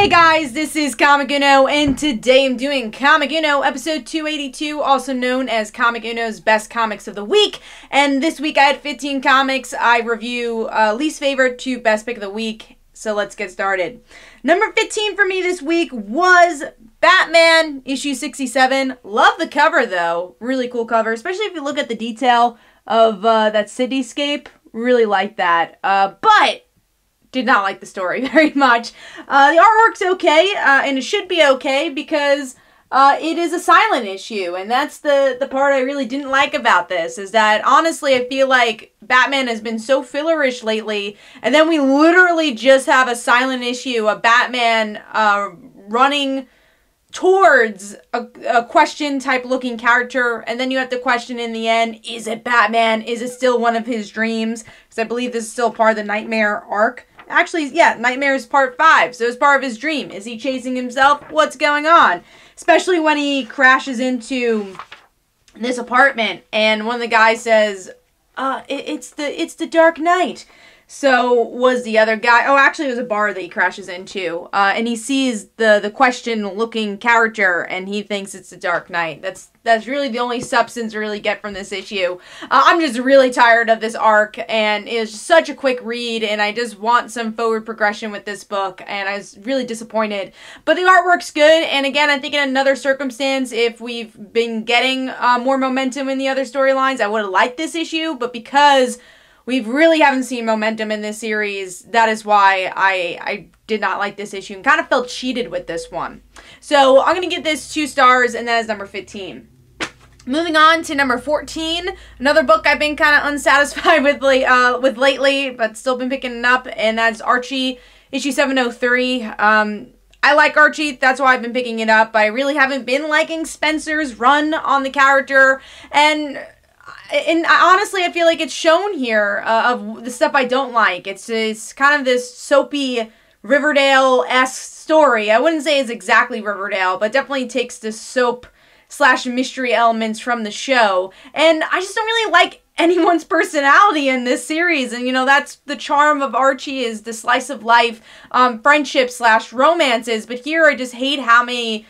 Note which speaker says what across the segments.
Speaker 1: Hey guys, this is Comic Uno, and today I'm doing Comic Uno episode 282, also known as Comic Uno's Best Comics of the Week. And this week I had 15 comics. I review least favorite to best pick of the week, so let's get started. Number 15 for me this week was Batman, issue 67. Love the cover though, really cool cover, especially if you look at the detail of that cityscape. Really like that, but did not like the story very much. The artwork's okay, and it should be okay because it is a silent issue, and that's the part I really didn't like about this, is that honestly I feel like Batman has been so fillerish lately, and then we literally just have a silent issue of Batman running towards a question type looking character, and then you have to question in the end, is it Batman? Is it still one of his dreams? Because I believe this is still part of the Nightmare arc. Actually, yeah, Nightmare is part 5, so it's part of his dream. Is he chasing himself? What's going on? Especially when he crashes into this apartment, and one of the guys says, it's the Dark Knight. So was the other guy, oh, actually it was a bar that he crashes into, and he sees the question-looking character, and he thinks it's the Dark Knight. That's really the only substance we really get from this issue. I'm just really tired of this arc, and it's such a quick read, and I just want some forward progression with this book, and I was really disappointed. But the artwork's good, and again, I think in another circumstance, if we've been getting more momentum in the other storylines, I would have liked this issue, but because we really haven't seen momentum in this series, that is why I did not like this issue and kind of felt cheated with this one. So I'm going to give this 2 stars, and that is number 15. Moving on to number 14, another book I've been kind of unsatisfied with lately, but still been picking it up, and that's Archie, issue 703. I like Archie, that's why I've been picking it up. I really haven't been liking Spencer's run on the character, and honestly, I feel like it's shown here of the stuff I don't like. It's kind of this soapy Riverdale-esque story. I wouldn't say it's exactly Riverdale, but definitely takes the soap/mystery elements from the show. And I just don't really like anyone's personality in this series. And, you know, that's the charm of Archie, is the slice of life friendship/romances. But here I just hate how many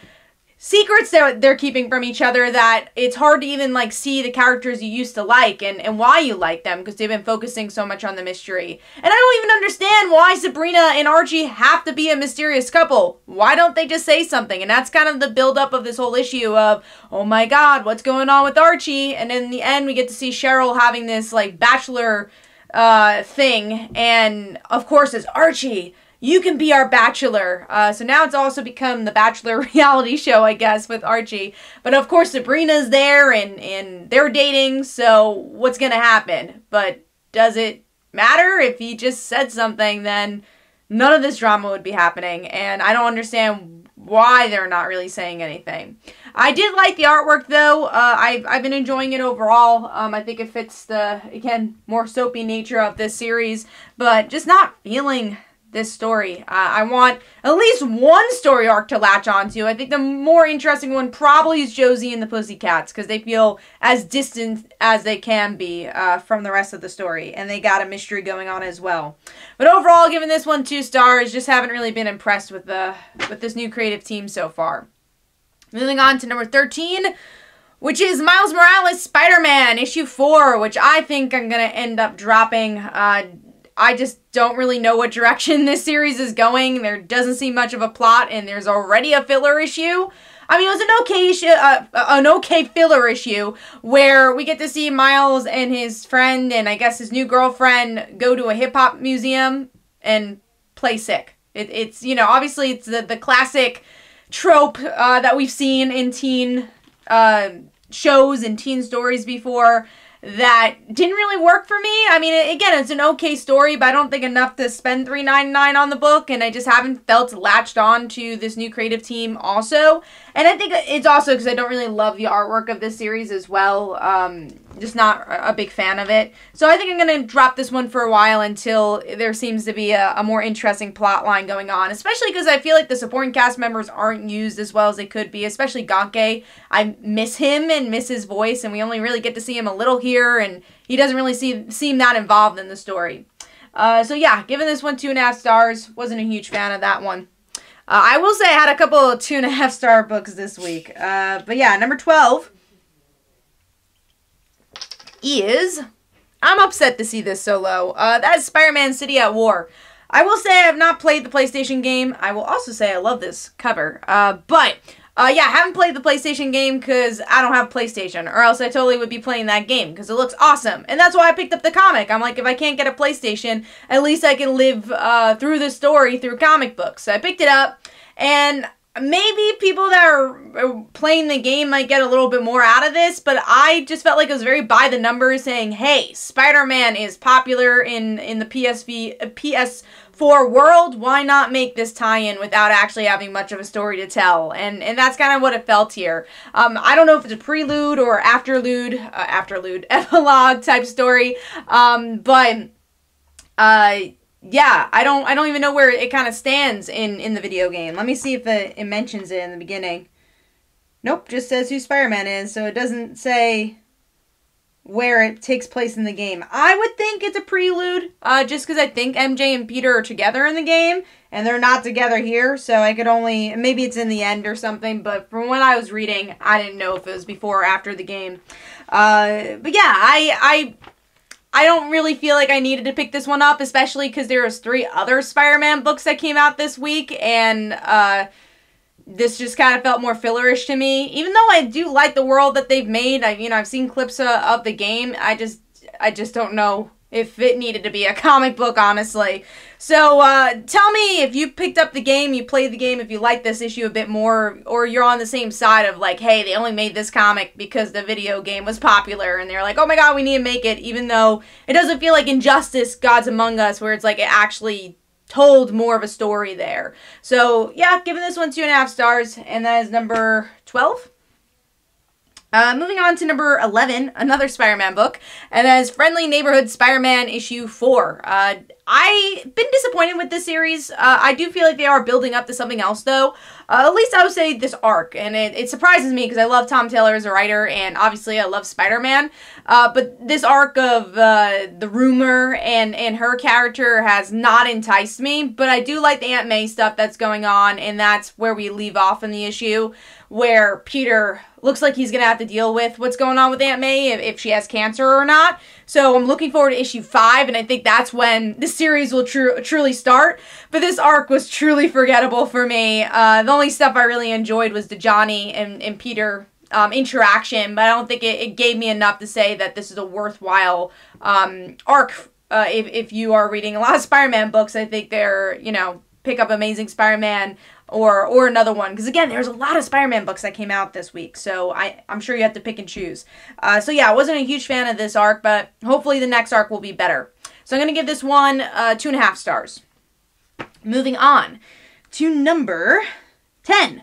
Speaker 1: secrets they're keeping from each other, that it's hard to even like see the characters you used to like and why you like them, because they've been focusing so much on the mystery. And I don't even understand why Sabrina and Archie have to be a mysterious couple. Why don't they just say something? And that's kind of the build-up of this whole issue of, oh my god, what's going on with Archie? And in the end we get to see Cheryl having this like bachelor thing, and of course it's Archie, you can be our bachelor. So now it's also become the Bachelor reality show, I guess, with Archie. But of course Sabrina's there, and they're dating, so what's gonna happen? But does it matter? If he just said something, then none of this drama would be happening, and I don't understand why they're not really saying anything. I did like the artwork though. I've been enjoying it overall. I think it fits the, again, more soapy nature of this series, but just not feeling this story. I want at least one story arc to latch onto. I think the more interesting one probably is Josie and the Pussycats, because they feel as distant as they can be from the rest of the story, and they got a mystery going on as well. But overall, giving this one 2 stars. Just haven't really been impressed with this new creative team so far. Moving on to number 13, which is Miles Morales' SpiderMan issue 4, which I think I'm gonna end up dropping. I just don't really know what direction this series is going. There doesn't seem much of a plot, and there's already a filler issue. I mean, it was an okay filler issue where we get to see Miles and his friend, and I guess his new girlfriend, go to a hip-hop museum and play sick. It's, you know, obviously it's the classic trope that we've seen in teen shows and teen stories before, that didn't really work for me. I mean, again, it's an okay story, but I don't think enough to spend $3.99 on the book, and I just haven't felt latched on to this new creative team also. And I think it's also because I don't really love the artwork of this series as well. Just not a big fan of it. So I think I'm going to drop this one for a while until there seems to be a more interesting plot line going on, especially because I feel like the supporting cast members aren't used as well as they could be, especially Ganke. I miss him and miss his voice, and we only really get to see him a little here, and he doesn't really seem that involved in the story. So yeah, giving this one 2.5 stars. Wasn't a huge fan of that one. I will say I had a couple of 2.5-star books this week. But yeah, number 12 is... I'm upset to see this so low. That is Spider-Man City at War. I will say I have not played the PlayStation game. I will also say I love this cover. Yeah, I haven't played the PlayStation game because I don't have a PlayStation, or else I totally would be playing that game because it looks awesome. And that's why I picked up the comic. I'm like, if I can't get a PlayStation, at least I can live through the story through comic books. So I picked it up, and maybe people that are playing the game might get a little bit more out of this, but I just felt like it was very by the numbers, saying, hey, Spider-Man is popular in the PS4 world. Why not make this tie-in without actually having much of a story to tell? And that's kind of what it felt here. I don't know if it's a prelude or afterlude, epilogue type story, yeah, I don't even know where it kind of stands in the video game. Let me see if it mentions it in the beginning. Nope, just says who Spider-Man is, so it doesn't say where it takes place in the game. I would think it's a prelude, just because I think MJ and Peter are together in the game, and they're not together here, so I could only... Maybe it's in the end or something, but from what I was reading, I didn't know if it was before or after the game. But yeah, I don't really feel like I needed to pick this one up, especially because there was 3 other Spider-Man books that came out this week, and this just kind of felt more fillerish to me. Even though I do like the world that they've made, I've seen clips of the game. I just don't know if it needed to be a comic book, honestly. So tell me if you picked up the game, you played the game, if you like this issue a bit more, or you're on the same side of like, hey, they only made this comic because the video game was popular, and they're like, oh my god, we need to make it, even though it doesn't feel like Injustice, Gods Among Us, where it's like it actually told more of a story there. So yeah, giving this one 2.5 stars, and that is number 12. Moving on to number 11, another Spider-Man book, and that is Friendly Neighborhood Spider-Man issue 4. I've been disappointed with this series. I do feel like they are building up to something else, though. At least I would say this arc, and it surprises me because I love Tom Taylor as a writer, and obviously I love Spider-Man. But this arc of the rumor and her character has not enticed me, but I do like the Aunt May stuff that's going on, and that's where we leave off in the issue, where Peter looks like he's going to have to deal with what's going on with Aunt May, if she has cancer or not. So I'm looking forward to issue 5, and I think that's when the series will truly start. But this arc was truly forgettable for me. The only stuff I really enjoyed was the Johnny and Peter interaction, but I don't think it gave me enough to say that this is a worthwhile arc. If you are reading a lot of Spider-Man books, I think they're, pick up Amazing Spider-Man or another one. Because again, there's a lot of Spider-Man books that came out this week, so I'm sure you have to pick and choose. So yeah, I wasn't a huge fan of this arc, but hopefully the next arc will be better. So I'm going to give this one 2.5 stars. Moving on to number 10.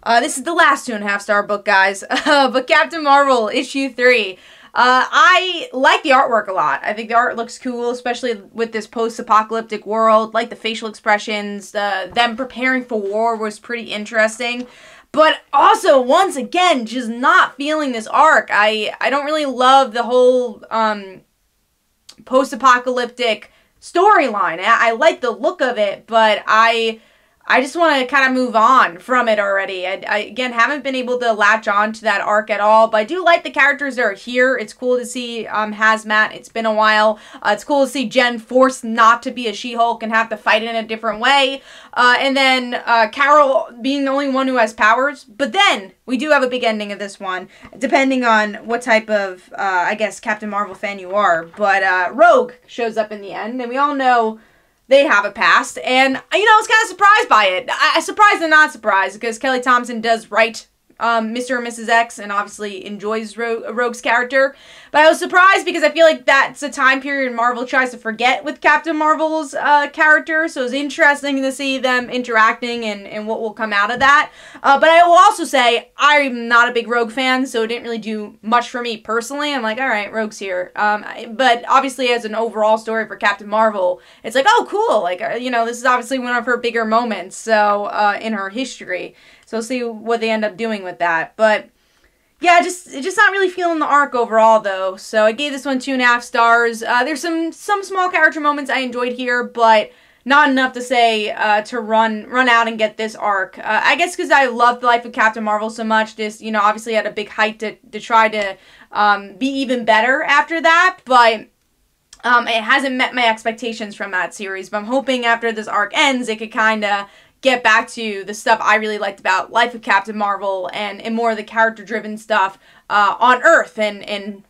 Speaker 1: This is the last 2.5 star book, guys. But Captain Marvel, issue 3. I like the artwork a lot. I think the art looks cool, especially with this post-apocalyptic world. Like the facial expressions, them preparing for war was pretty interesting. But also, once again, just not feeling this arc. I don't really love the whole post-apocalyptic storyline. I like the look of it, but I just want to kind of move on from it already. I again, haven't been able to latch on to that arc at all, but I do like the characters that are here. It's cool to see Hazmat. It's been a while. It's cool to see Jen forced not to be a She-Hulk and have to fight in a different way. And then Carol being the only one who has powers. But then, we do have a big ending of this one, depending on what type of, I guess, Captain Marvel fan you are. But Rogue shows up in the end, and we all know they have a past, and, I was kind of surprised by it. Surprised and not surprised, because Kelly Thompson does write Mr. and Mrs. X, and obviously enjoys Rogue's character. But I was surprised because I feel like that's a time period Marvel tries to forget with Captain Marvel's character, so it was interesting to see them interacting and what will come out of that. But I will also say, I'm not a big Rogue fan, so it didn't really do much for me personally. I'm like, alright, Rogue's here. But obviously as an overall story for Captain Marvel, it's like, oh, cool, like, this is obviously one of her bigger moments, so, in her history. So we'll see what they end up doing with that. But yeah, just not really feeling the arc overall, though. So I gave this one 2.5 stars. There's some small character moments I enjoyed here, but not enough to say to run out and get this arc. I guess because I loved the life of Captain Marvel so much, this, you know, obviously had a big hype to try to be even better after that, but it hasn't met my expectations from that series. But I'm hoping after this arc ends, it could kind of get back to the stuff I really liked about Life of Captain Marvel and more of the character-driven stuff on Earth. And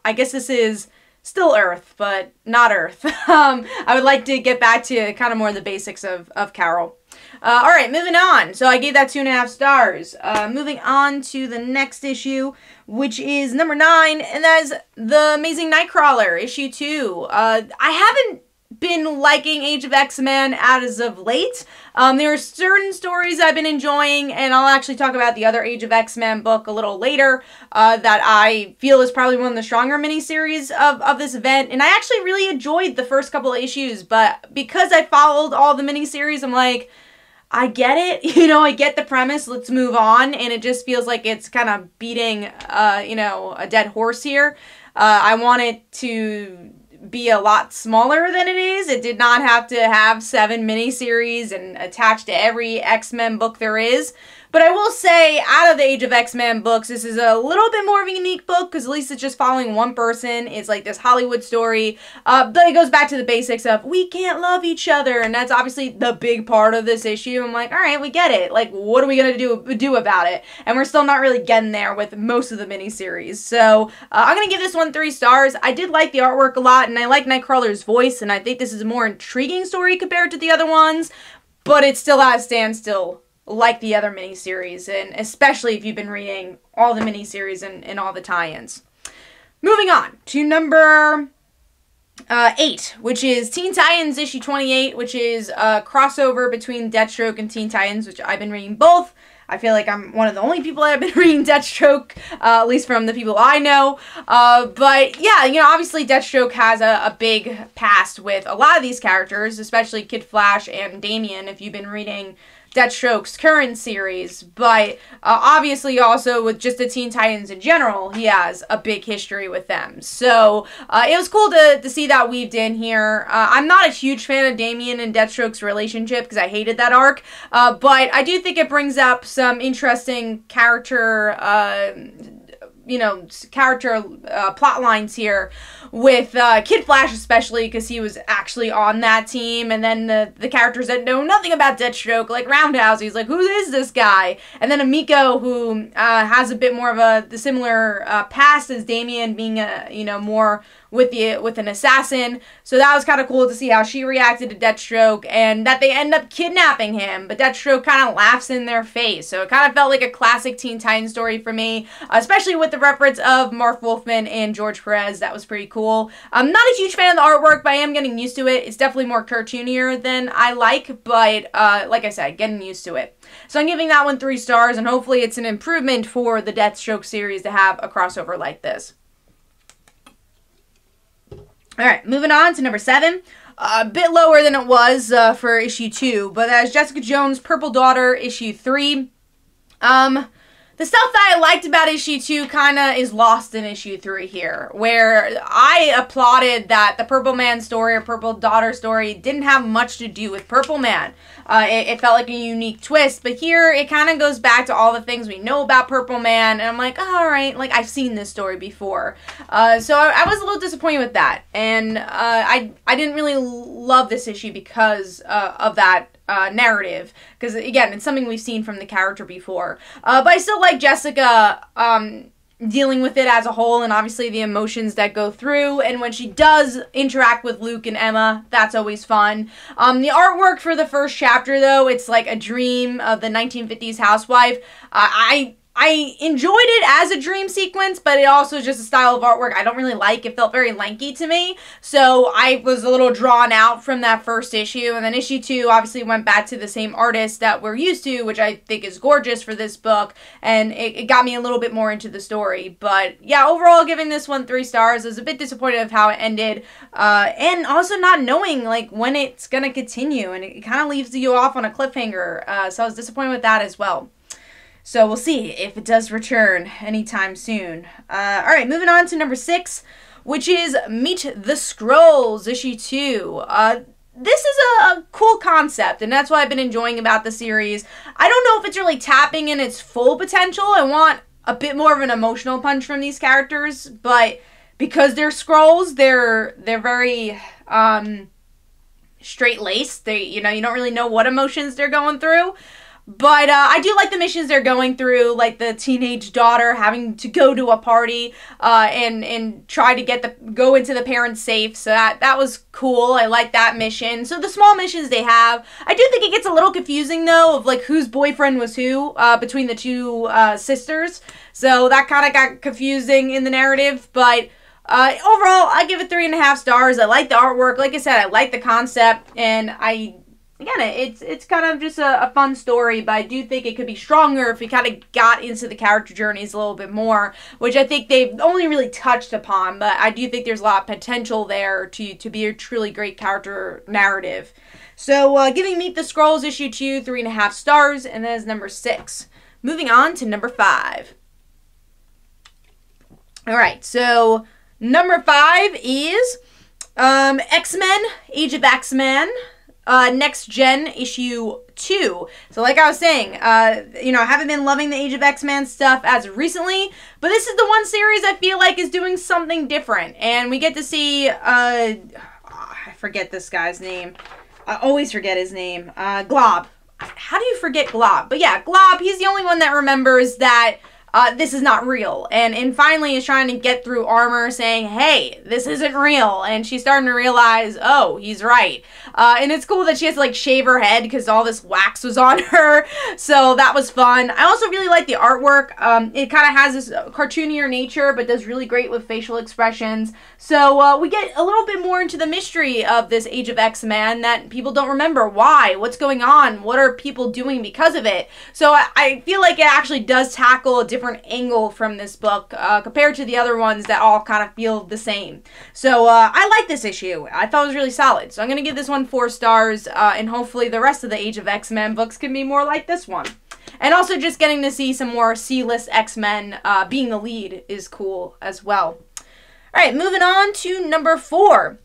Speaker 1: I guess this is still Earth, but not Earth. I would like to get back to kind of more of the basics of Carol. Alright, moving on. So I gave that 2.5 stars. Moving on to the next issue, which is number 9, and that is The Amazing Nightcrawler, issue 2. I haven't been liking Age of X-Men as of late. There are certain stories I've been enjoying, and I'll actually talk about the other Age of X-Men book a little later, that I feel is probably one of the stronger miniseries of this event, and I actually really enjoyed the first couple of issues, but because I followed all the miniseries, I'm like, I get it, you know, I get the premise, let's move on, and it just feels like it's kind of beating, you know, a dead horse here. I want it to be a lot smaller than it is. It did not have to have 7 miniseries and attached to every X-Men book there is. But I will say, out of the Age of X-Men books, this is a little bit more of a unique book, because at least it's just following one person. It's like this Hollywood story, but it goes back to the basics of, we can't love each other, and that's obviously the big part of this issue. I'm like, alright, we get it. Like, what are we going to do about it? And we're still not really getting there with most of the miniseries. So, I'm going to give this one 3 stars. I did like the artwork a lot, and I like Nightcrawler's voice, and I think this is a more intriguing story compared to the other ones, but it's still at a standstill like the other miniseries, and especially if you've been reading all the miniseries and all the tie-ins. Moving on to number 8, which is Teen Titans issue 28, which is a crossover between Deathstroke and Teen Titans, which I've been reading both. I feel like I'm one of the only people that have been reading Deathstroke, at least from the people I know. But yeah, you know, obviously Deathstroke has a big past with a lot of these characters, especially Kid Flash and Damian, if you've been reading Deathstroke's current series, but obviously also with just the Teen Titans in general, he has a big history with them. So it was cool to see that weaved in here. I'm not a huge fan of Damian and Deathstroke's relationship because I hated that arc, but I do think it brings up some interesting character plot lines here with Kid Flash, especially because he was actually on that team, and then the characters that know nothing about Deathstroke, like Roundhouse, he's like, who is this guy? And then Emiko, who has a bit more of the similar past as Damian, being more with an assassin. So that was kind of cool to see how she reacted to Deathstroke, and that they end up kidnapping him, but Deathstroke kind of laughs in their face. So it kind of felt like a classic Teen Titans story for me, especially with the reference of Mark Wolfman and George Perez. That was pretty cool. I'm not a huge fan of the artwork, but I am getting used to it. It's definitely more cartoonier than I like, but like I said, getting used to it. So I'm giving that one 3 stars, and hopefully it's an improvement for the Deathstroke series to have a crossover like this. Alright, moving on to number 7. A bit lower than it was for issue 2, but that is Jessica Jones' Purple Daughter, issue 3. The stuff that I liked about issue 2 kind of is lost in issue 3 here, where I applauded that the Purple Man story or Purple Daughter story didn't have much to do with Purple Man. It felt like a unique twist, but here it kind of goes back to all the things we know about Purple Man, and I'm like, oh, alright, like, I've seen this story before. So I was a little disappointed with that, and I didn't really love this issue because of that narrative, because again, it's something we've seen from the character before, but I still like Jessica dealing with it as a whole, and obviously the emotions that go through, and when she does interact with Luke and Emma, that's always fun. The artwork for the first chapter, though, it's like a dream of the 1950s housewife. I enjoyed it as a dream sequence, but it also is just a style of artwork I don't really like. It felt very lanky to me, so I was a little drawn out from that first issue. And then issue 2 obviously went back to the same artist that we're used to, which I think is gorgeous for this book, and it got me a little bit more into the story. But yeah, overall giving this one 3 stars. I was a bit disappointed of how it ended, and also not knowing like when it's gonna continue, and it kind of leaves you off on a cliffhanger, so I was disappointed with that as well. So we'll see if it does return anytime soon. Alright, moving on to number 6, which is Meet the Skrulls, issue 2. this is a cool concept, and that's what I've been enjoying about the series. I don't know if it's really tapping in its full potential. I want a bit more of an emotional punch from these characters, but because they're Skrulls, they're very straight-laced. They, you don't really know what emotions they're going through. But I do like the missions they're going through, like the teenage daughter having to go to a party and try to go into the parents' safe. So that was cool. I like that mission. So the small missions they have, I do think it gets a little confusing though, of like whose boyfriend was who between the two sisters. So that kind of got confusing in the narrative. But overall, I give it 3.5 stars. I like the artwork. Like I said, I like the concept, and again, it's kind of just a fun story, but I do think it could be stronger if we kind of got into the character journeys a little bit more, which I think they've only really touched upon, but I do think there's a lot of potential there to be a truly great character narrative. So, giving Meet the Skrulls issue 2 3.5 stars, and that is number 6. Moving on to number 5. Alright, so number 5 is X-Men, Age of X-Men. Next Gen issue 2. So like I was saying, I haven't been loving the Age of X-Men stuff as of recently, but this is the one series I feel like is doing something different. And we get to see, I forget this guy's name. I always forget his name. Glob. How do you forget Glob? But yeah, Glob, he's the only one that remembers that this is not real, and finally is trying to get through armor saying, hey, this isn't real, and she's starting to realize, oh, he's right. And it's cool that she has to like shave her head because all this wax was on her, so that was fun. I also really like the artwork. It kind of has this cartoonier nature, but does really great with facial expressions. So we get a little bit more into the mystery of this Age of X-Men that people don't remember. Why? What's going on? What are people doing because of it? So I feel like it actually does tackle a different angle from this book compared to the other ones that all kind of feel the same. So I like this issue. I thought it was really solid. So I'm going to give this one 4 stars, and hopefully the rest of the Age of X-Men books can be more like this one. And also just getting to see some more C-list X-Men being the lead is cool as well. Alright, moving on to number 4,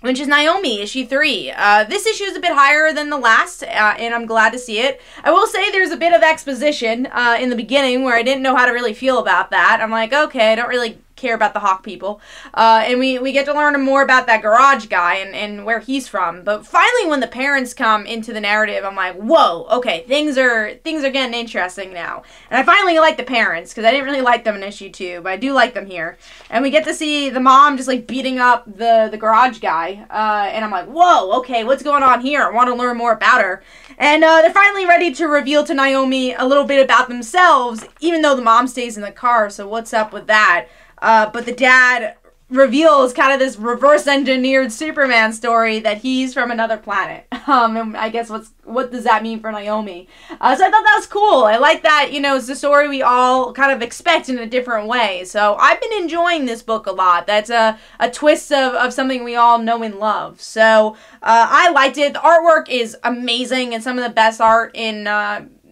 Speaker 1: which is Naomi, issue 3. This issue is a bit higher than the last, and I'm glad to see it. I will say there's a bit of exposition in the beginning where I didn't know how to really feel about that. I'm like, okay, I don't really care about the Hawk people. And we get to learn more about that garage guy and where he's from. But finally, when the parents come into the narrative, I'm like, whoa, okay, things are getting interesting now. And I finally like the parents, because I didn't really like them in issue 2, but I do like them here. And we get to see the mom just like beating up the garage guy. And I'm like, whoa, okay, what's going on here? I want to learn more about her. And they're finally ready to reveal to Naomi a little bit about themselves, even though the mom stays in the car, so what's up with that? But the dad reveals kind of this reverse-engineered Superman story that he's from another planet. And I guess what does that mean for Naomi? So I thought that was cool. I like that, it's the story we all kind of expect in a different way. So I've been enjoying this book a lot. That's a twist of something we all know and love. So I liked it. The artwork is amazing and some of the best art in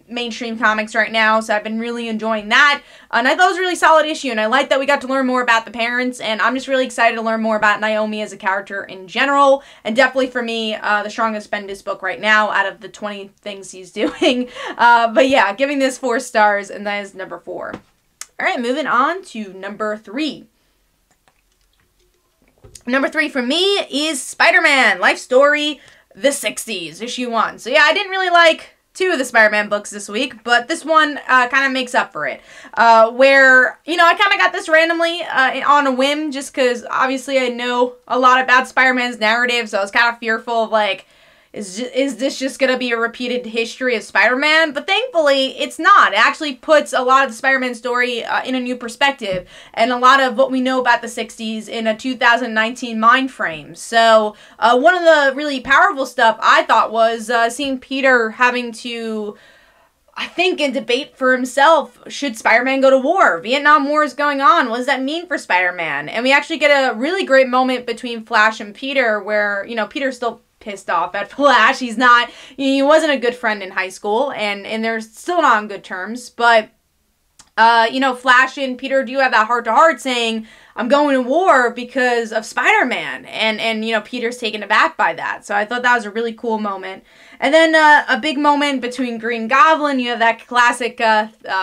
Speaker 1: mainstream comics right now, so I've been really enjoying that, and I thought it was a really solid issue, and I like that we got to learn more about the parents, and I'm just really excited to learn more about Naomi as a character in general, and definitely for me, the strongest Bendis book right now out of the 20 things he's doing. But yeah, giving this 4 stars, and that is number 4. Alright, moving on to number 3. Number 3 for me is SpiderMan, Life Story, the 60s, issue 1. So yeah, I didn't really like 2 of the Spider-Man books this week, but this one kind of makes up for it. Where, I kind of got this randomly on a whim, just because obviously I know a lot about Spider-Man's narrative, so I was kind of fearful of, like, is this just going to be a repeated history of Spider-Man? But thankfully, it's not. It actually puts a lot of the Spider-Man story in a new perspective, and a lot of what we know about the 60s in a 2019 mind frame. So, one of the really powerful stuff I thought was seeing Peter having to, I think, in debate for himself, should Spider-Man go to war? Vietnam War is going on. What does that mean for Spider-Man? And we actually get a really great moment between Flash and Peter where, Peter's still pissed off at Flash. He wasn't a good friend in high school, and they're still not on good terms, but Flash and Peter do have that heart-to-heart saying, I'm going to war because of Spider-Man. And Peter's taken aback by that. So I thought that was a really cool moment. And then a big moment between Green Goblin. You have that classic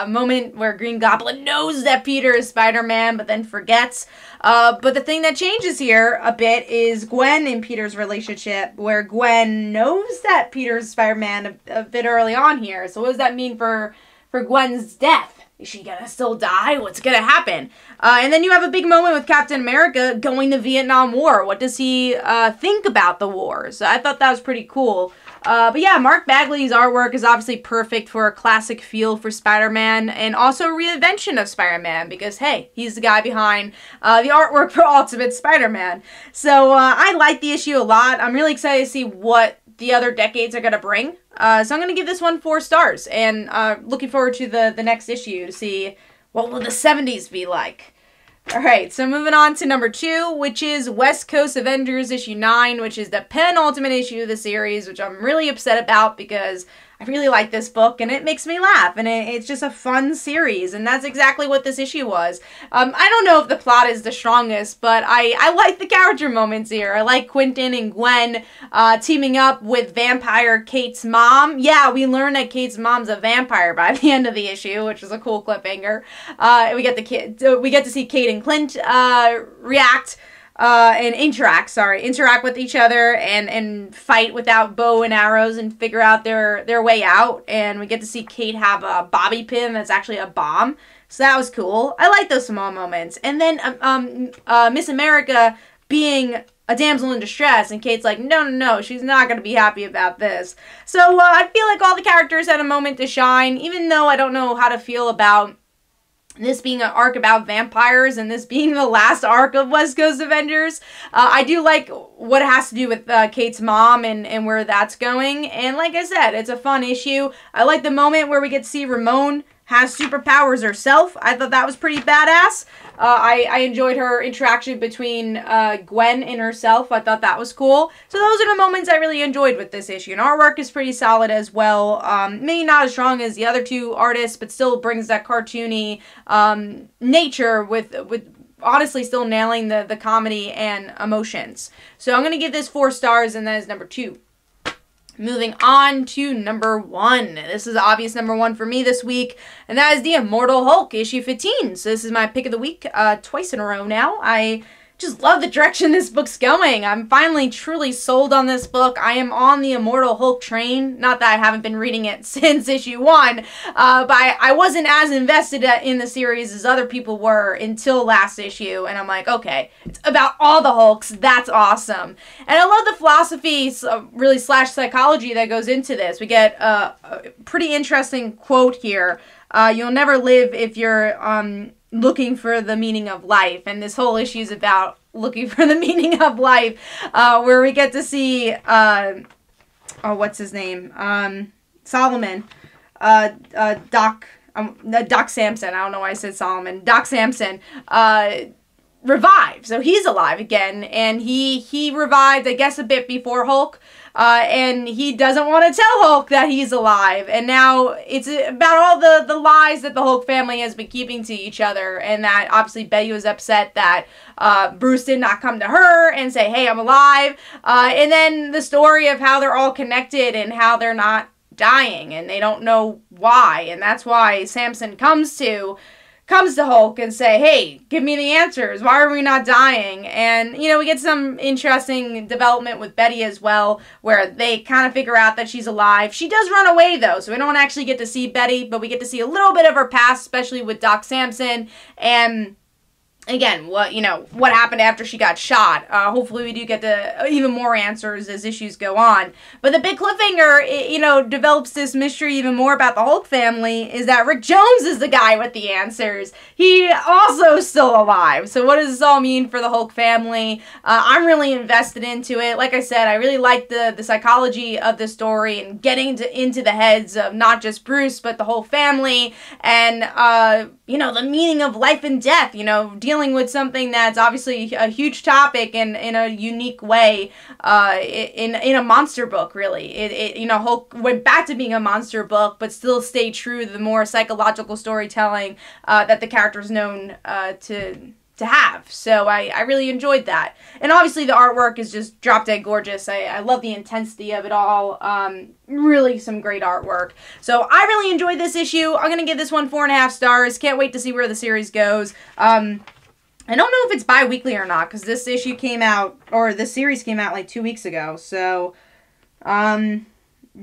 Speaker 1: moment where Green Goblin knows that Peter is Spider-Man, but then forgets. But the thing that changes here a bit is Gwen and Peter's relationship, where Gwen knows that Peter's Spider-Man a bit early on here. So what does that mean for Gwen's death? Is she gonna still die? What's gonna happen? And then you have a big moment with Captain America going to Vietnam War. What does he think about the war? So I thought that was pretty cool. But yeah, Mark Bagley's artwork is obviously perfect for a classic feel for Spider-Man and also a reinvention of Spider-Man because, hey, he's the guy behind the artwork for Ultimate Spider-Man. So I like the issue a lot. I'm really excited to see what the other decades are going to bring. So I'm going to give this one 4 stars and looking forward to the next issue to see what will the 70s be like. Alright, so moving on to number 2, which is West Coast Avengers issue 9, which is the penultimate issue of the series, which I'm really upset about because I really like this book and it makes me laugh and it's just a fun series and that's exactly what this issue was. I don't know if the plot is the strongest, but I like the character moments here. I like Quentin and Gwen teaming up with vampire Kate's mom. Yeah, we learn that Kate's mom's a vampire by the end of the issue, which is a cool cliffhanger. We get to see Kate and Clint interact with each other and fight without bow and arrows and figure out their way out. And we get to see Kate have a bobby pin that's actually a bomb. So that was cool. I like those small moments. And then Miss America being a damsel in distress, and Kate's like, no, she's not going to be happy about this. So I feel like all the characters had a moment to shine, even though I don't know how to feel about this being an arc about vampires and this being the last arc of West Coast Avengers. I do like what it has to do with Kate's mom and where that's going. And like I said, it's a fun issue. I like the moment where we get to see Ramon has superpowers herself. I thought that was pretty badass. I enjoyed her interaction between Gwen and herself. I thought that was cool. So those are the moments I really enjoyed with this issue. And artwork is pretty solid as well. Maybe not as strong as the other 2 artists, but still brings that cartoony nature with honestly still nailing the comedy and emotions. So I'm going to give this 4 stars, and that is number 2. Moving on to number 1. This is obvious number 1 for me this week, and that is the Immortal Hulk, issue 15. So this is my pick of the week twice in a row now. I just love the direction this book's going. I'm finally truly sold on this book. I am on the Immortal Hulk train. Not that I haven't been reading it since issue 1, but I wasn't as invested in the series as other people were until last issue, and I'm like, okay, it's about all the Hulks. That's awesome. And I love the philosophy, really slash psychology that goes into this. We get a pretty interesting quote here. You'll never live if you're looking for the meaning of life, and this whole issue is about looking for the meaning of life, where we get to see what's his name, Solomon, Doc Samson, I don't know why I said Solomon, Doc Samson revived. So he's alive again, and he revived, I guess, a bit before Hulk. And he doesn't want to tell Hulk that he's alive. And now it's about all the lies that the Hulk family has been keeping to each other. And that obviously Betty was upset that Bruce did not come to her and say, hey, I'm alive. And then the story of how they're all connected and how they're not dying and they don't know why. And that's why Samson comes to Hulk and say, hey, give me the answers. Why are we not dying? And, we get some interesting development with Betty as well, where they kind of figure out that she's alive. She does run away, though, so we don't actually get to see Betty, but we get to see a little bit of her past, especially with Doc Samson, and again, what happened after she got shot. Hopefully we do get to even more answers as issues go on. But the big cliffhanger, develops this mystery even more about the Hulk family, is that Rick Jones is the guy with the answers. He also is still alive. So what does this all mean for the Hulk family? I'm really invested into it. Like I said, I really like the psychology of the story and getting into the heads of not just Bruce, but the whole family. And you know, the meaning of life and death, you know, dealing with something that's obviously a huge topic and in a unique way, in a monster book, really. It you know, Hulk went back to being a monster book, but still stayed true to the more psychological storytelling that the character's known to have. So I really enjoyed that. And obviously the artwork is just drop dead gorgeous. I love the intensity of it all. Really some great artwork. So I really enjoyed this issue. I'm going to give this one 4.5 stars. Can't wait to see where the series goes. I don't know if it's bi-weekly or not, because this issue came out, or this series came out like 2 weeks ago. So,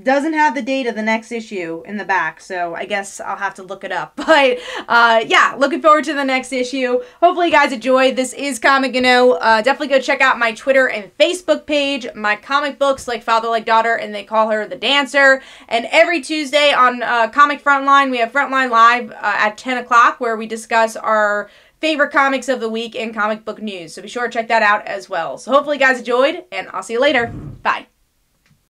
Speaker 1: doesn't have the date of the next issue in the back, so I guess I'll have to look it up. But, yeah, looking forward to the next issue. Hopefully you guys enjoyed. This is Comic definitely go check out my Twitter and Facebook page, my comic books like Father Like Daughter, and They Call Her the Dancer. And every Tuesday on Comic Frontline, we have Frontline Live at 10 o'clock, where we discuss our favorite comics of the week and comic book news. So be sure to check that out as well. So hopefully you guys enjoyed, and I'll see you later. Bye.